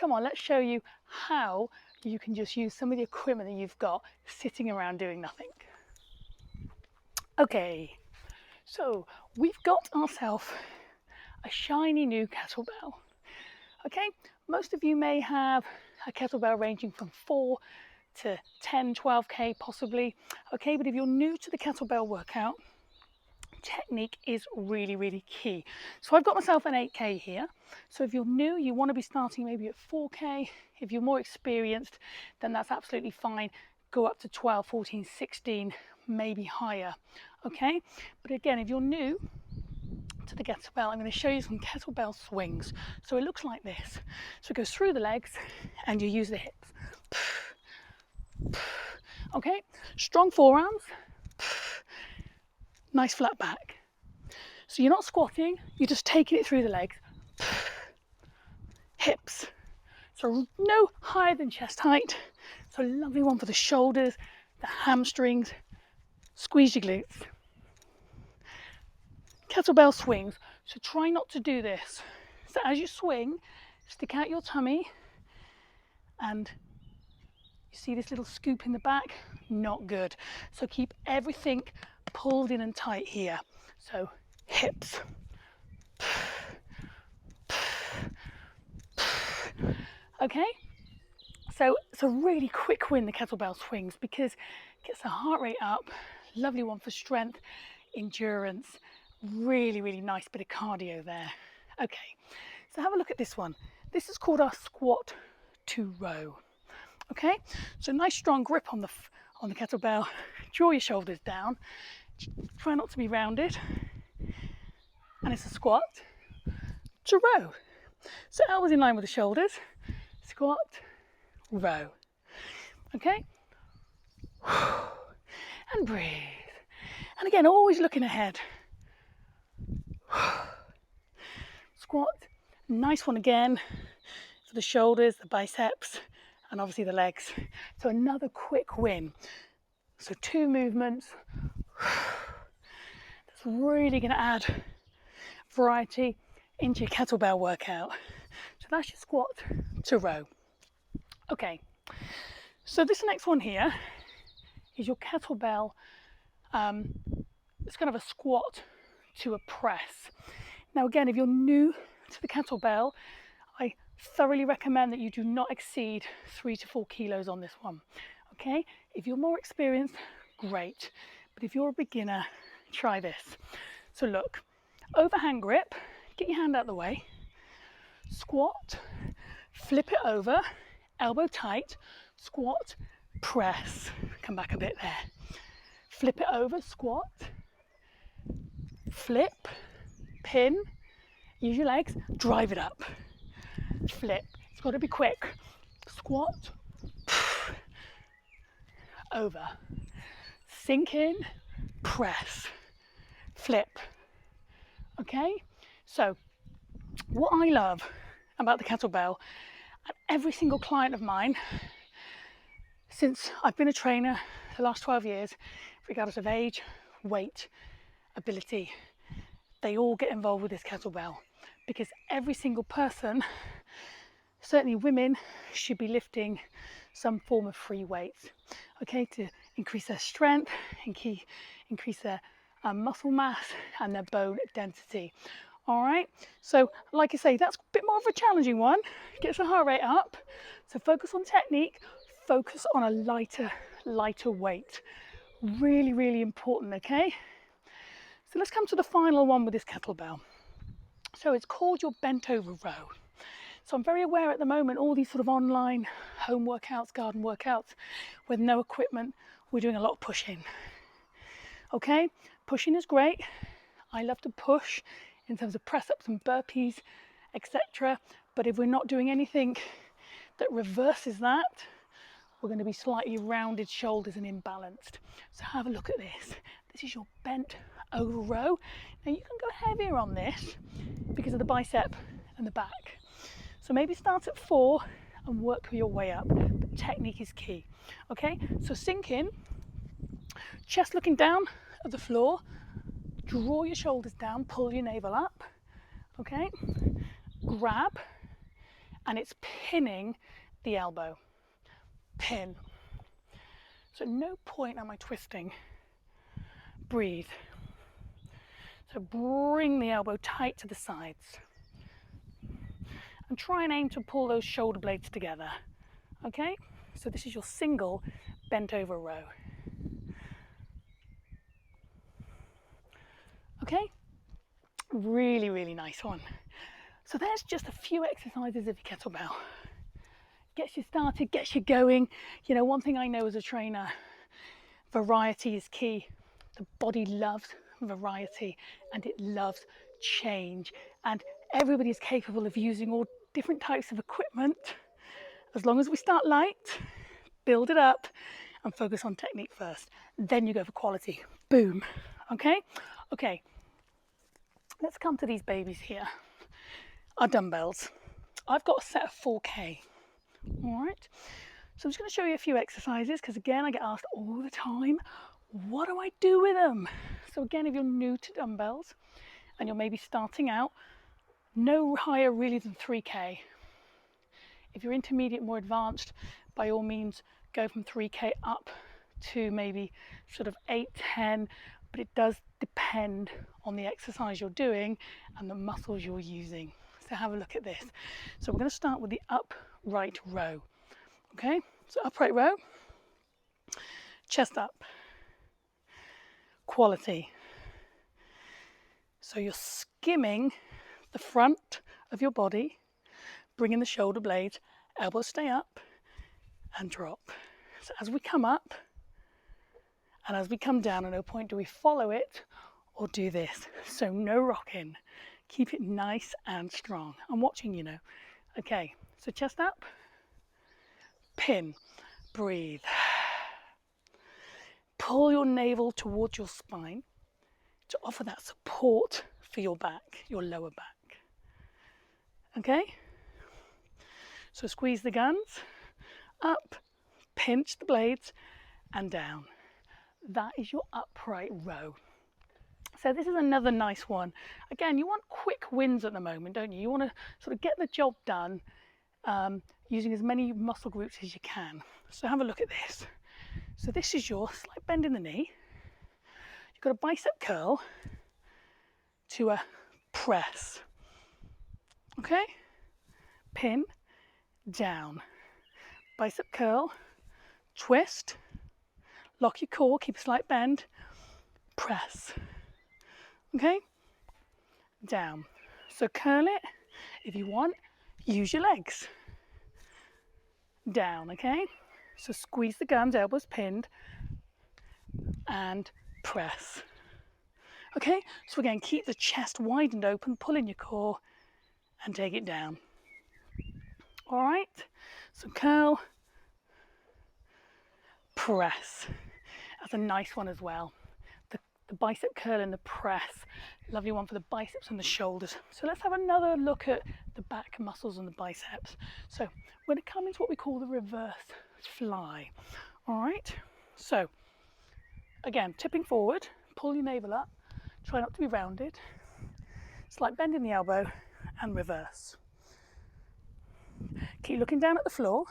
come on, let's show you how you can just use some of the equipment that you've got sitting around doing nothing. Okay, so we've got ourselves a shiny new kettlebell. Okay, most of you may have a kettlebell ranging from 4 to 10, 12k possibly. Okay, but if you're new to the kettlebell workout, technique is really, really key. So I've got myself an 8k here. So if you're new, you want to be starting maybe at 4k. If you're more experienced, then that's absolutely fine. Go up to 12, 14, 16, maybe higher. Okay, but again, if you're new to the kettlebell, I'm going to show you some kettlebell swings. So it looks like this. So it goes through the legs and you use the hips. Okay, strong forearms, nice flat back. So you're not squatting, you're just taking it through the legs. Hips. So no higher than chest height. So lovely one for the shoulders, the hamstrings. Squeeze your glutes. Kettlebell swings. So try not to do this. So as you swing, stick out your tummy and you see this little scoop in the back? Not good. So keep everything pulled in and tight here. So hips. Okay? So it's a really quick win, the kettlebell swings, because it gets the heart rate up. Lovely one for strength, endurance. Really, really nice bit of cardio there. Okay, so have a look at this one. This is called our squat to row. Okay, so nice strong grip on the kettlebell. Draw your shoulders down. Try not to be rounded. And it's a squat to row. So elbows in line with the shoulders. Squat, row. Okay? And breathe. And again, always looking ahead. Squat. Nice one again for the shoulders, the biceps, and obviously the legs. So another quick win. So 2 movements. That's really going to add variety into your kettlebell workout. So that's your squat to row. Okay, so this next one here is your kettlebell. It's kind of a squat to a press. Now again, if you're new to the kettlebell, I thoroughly recommend that you do not exceed 3 to 4 kilos on this one. Okay, if you're more experienced, great. But if you're a beginner, try this. So look, overhand grip, get your hand out of the way, squat, flip it over, elbow tight, squat, press. Come back a bit there. Flip it over, squat, flip, pin, use your legs, drive it up, flip. It's got to be quick. Squat, over, sink in, press, flip. Okay, so what I love about the kettlebell, and every single client of mine since I've been a trainer the last 12 years, regardless of age, weight, ability, they all get involved with this kettlebell, because every single person, certainly women, should be lifting some form of free weights, okay, to increase their strength, increase their muscle mass and their bone density. All right, so like I say, that's a bit more of a challenging one. Gets the heart rate up. So focus on technique, focus on a lighter weight. Really, really important, okay? So let's come to the final one with this kettlebell. So it's called your bent over row. So I'm very aware at the moment, all these sort of online home workouts, garden workouts with no equipment, we're doing a lot of pushing. Okay, pushing is great. I love to push in terms of press ups and burpees, etc. But if we're not doing anything that reverses that, we're going to be slightly rounded shoulders and imbalanced. So have a look at this. This is your bent over row. Now you can go heavier on this because of the bicep and the back. So maybe start at 4 and work your way up. But technique is key. Okay, so sink in, chest looking down at the floor, draw your shoulders down, pull your navel up. Okay, grab and it's pinning the elbow. Pin. So at no point am I twisting. Breathe. So bring the elbow tight to the sides. And try and aim to pull those shoulder blades together. Okay? So this is your single bent over row. Okay? Really, really nice one. So there's just a few exercises of your kettlebell. Gets you started, gets you going. You know, one thing I know as a trainer, variety is key. The body loves variety and it loves change. And everybody is capable of using all different types of equipment. As long as we start light, build it up, and focus on technique first. Then you go for quality. Boom. Okay? Okay. Let's come to these babies here. Our dumbbells. I've got a set of 4K. All right. So I'm just going to show you a few exercises because again, I get asked all the time, what do I do with them? So again, if you're new to dumbbells and you're maybe starting out, no higher really than 3K. If you're intermediate, more advanced, by all means, go from 3K up to maybe sort of 8, 10, but it does depend on the exercise you're doing and the muscles you're using. So have a look at this. So we're going to start with the upright row. Okay, so upright row, chest up, quality. So you're skimming the front of your body, bringing the shoulder blades, elbows stay up and drop. So as we come up and as we come down, at no point do we follow it or do this. So no rocking. Keep it nice and strong. I'm watching, you know. Okay, so chest up, pin, breathe. Pull your navel towards your spine to offer that support for your back, your lower back. Okay? So squeeze the guns, up, pinch the blades, and down. That is your upright row. So this is another nice one. Again, you want quick wins at the moment, don't you? You want to sort of get the job done using as many muscle groups as you can. So have a look at this. So this is your slight bend in the knee. You've got a bicep curl to a press. Okay? Pin, down. Bicep curl, twist, lock your core, keep a slight bend, press. Okay? Down. So curl it if you want, use your legs. Down, okay? So squeeze the guns, elbows pinned, and press. Okay? So again, keep the chest wide and open, pull in your core, and take it down. All right? So curl, press. That's a nice one as well. The bicep curl and the press. Lovely one for the biceps and the shoulders. So let's have another look at the back muscles and the biceps. So we're going to come into what we call the reverse fly. All right? So again, tipping forward, pull your navel up, try not to be rounded. Slight bend in the elbow and reverse. Keep looking down at the floor.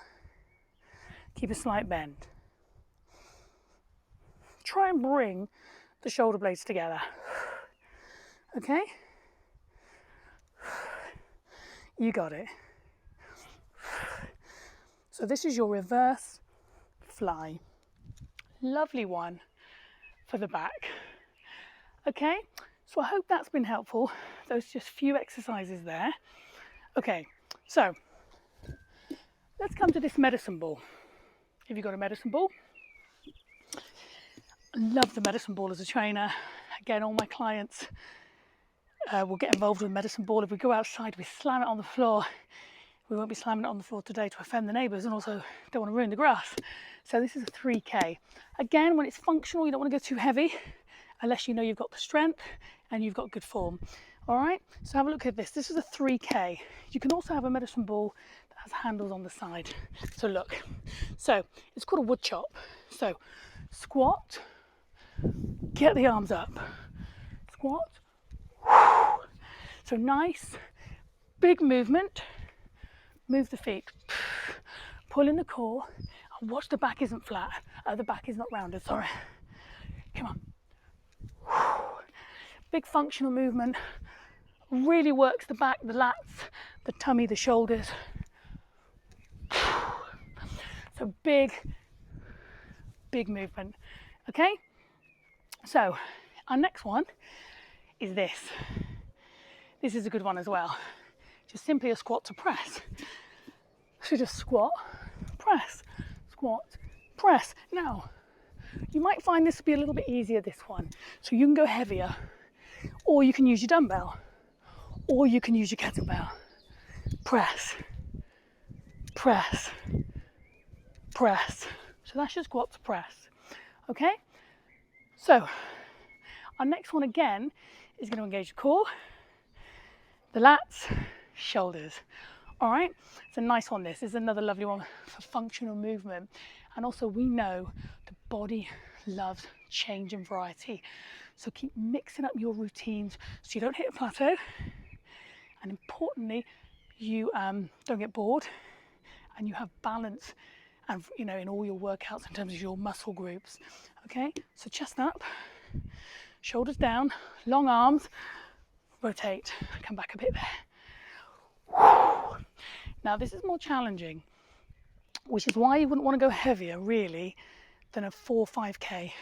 Keep a slight bend. Try and bring the shoulder blades together. Okay? You got it. So this is your reverse fly. Lovely one for the back. Okay? So I hope that's been helpful. Those just few exercises there. Okay, so let's come to this medicine ball. Have you got a medicine ball? I love the medicine ball as a trainer. Again, all my clients will get involved with medicine ball. If we go outside, we slam it on the floor. We won't be slamming it on the floor today to offend the neighbours and also don't want to ruin the grass. So this is a 3K. Again, when it's functional, you don't want to go too heavy unless you know you've got the strength and you've got good form. All right, so have a look at this. This is a 3K. You can also have a medicine ball that has handles on the side. So look, so it's called a wood chop. So squat, get the arms up, squat. So nice, big movement, move the feet, pull in the core, and watch the back isn't flat, the back is not rounded, sorry. Come on. Big functional movement, really works the back, the lats, the tummy, the shoulders. So big movement, okay? So our next one is this. This is a good one as well. Just simply a squat to press. So just squat, press, squat, press. Now, you might find this to be a little bit easier, this one. So you can go heavier, or you can use your dumbbell, or you can use your kettlebell. Press, press, press. So that's your squat to press, okay? So our next one again is going to engage the core, the lats, shoulders. All right, it's a nice one. This is another lovely one for functional movement. And also we know the body loves change and variety. So keep mixing up your routines so you don't hit a plateau. And importantly, you don't get bored and you have balance and, you know, in all your workouts in terms of your muscle groups. Okay, so chest up, shoulders down, long arms, rotate, come back a bit there. Now this is more challenging, which is why you wouldn't want to go heavier really than a 4 or 5k,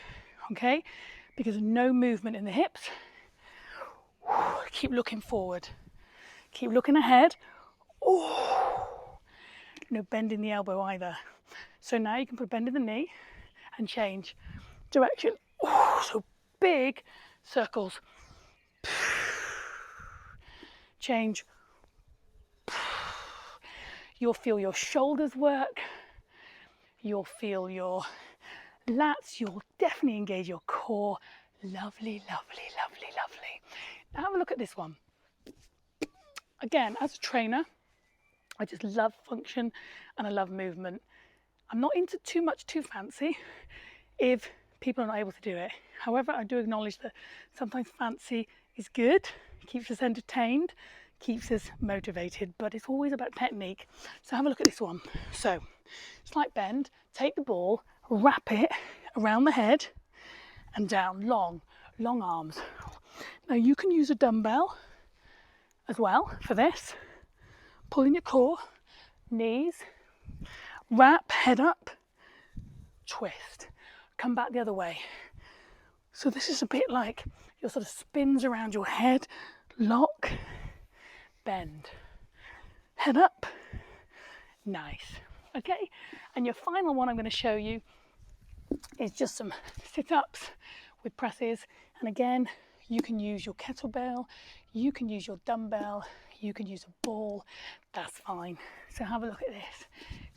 okay? Because of no movement in the hips. Keep looking forward, keep looking ahead. No bend in the elbow either. So now you can put a bend in the knee and change direction. So big circles. Change. You'll feel your shoulders work. You'll feel your lats. You'll definitely engage your core. Lovely, lovely, lovely, lovely. Now have a look at this one. Again, as a trainer, I just love function and I love movement. I'm not into too fancy if people are not able to do it. However, I do acknowledge that sometimes fancy is good, keeps us entertained, keeps us motivated, but it's always about technique. So have a look at this one. So slight bend, take the ball, wrap it around the head and down, long arms. Now you can use a dumbbell as well for this. Pull in your core, knees, wrap, head up, twist, come back the other way. So this is a bit like your sort of spins around your head, lock, bend, head up, nice, okay? And your final one I'm going to show you is just some sit-ups with presses. And again, you can use your kettlebell, you can use your dumbbell, you can use a ball, that's fine. So have a look at this.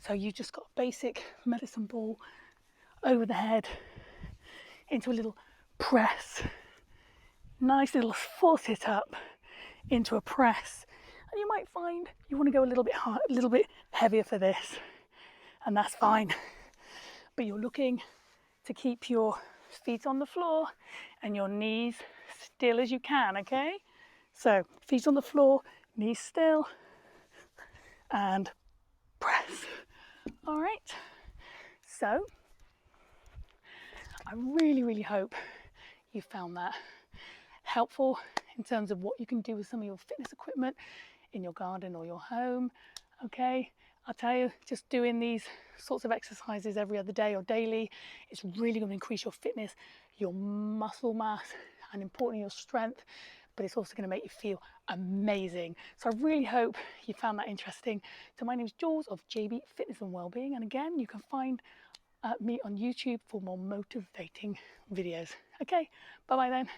So you just got a basic medicine ball over the head into a little press. Nice little full sit up into a press. And you might find you want to go a little bit hard, a little bit heavier for this, and that's fine. But you're looking to keep your feet on the floor and your knees still as you can, okay? So feet on the floor, knees still, and press. All right. So I really hope you found that helpful in terms of what you can do with some of your fitness equipment in your garden or your home, okay? I'll tell you, just doing these sorts of exercises every other day or daily, it's really going to increase your fitness, your muscle mass, and importantly, your strength, but it's also going to make you feel amazing. So I really hope you found that interesting. So my name is Jules of JB Fitness and Wellbeing, and again, you can find me on YouTube for more motivating videos. Okay, bye-bye then.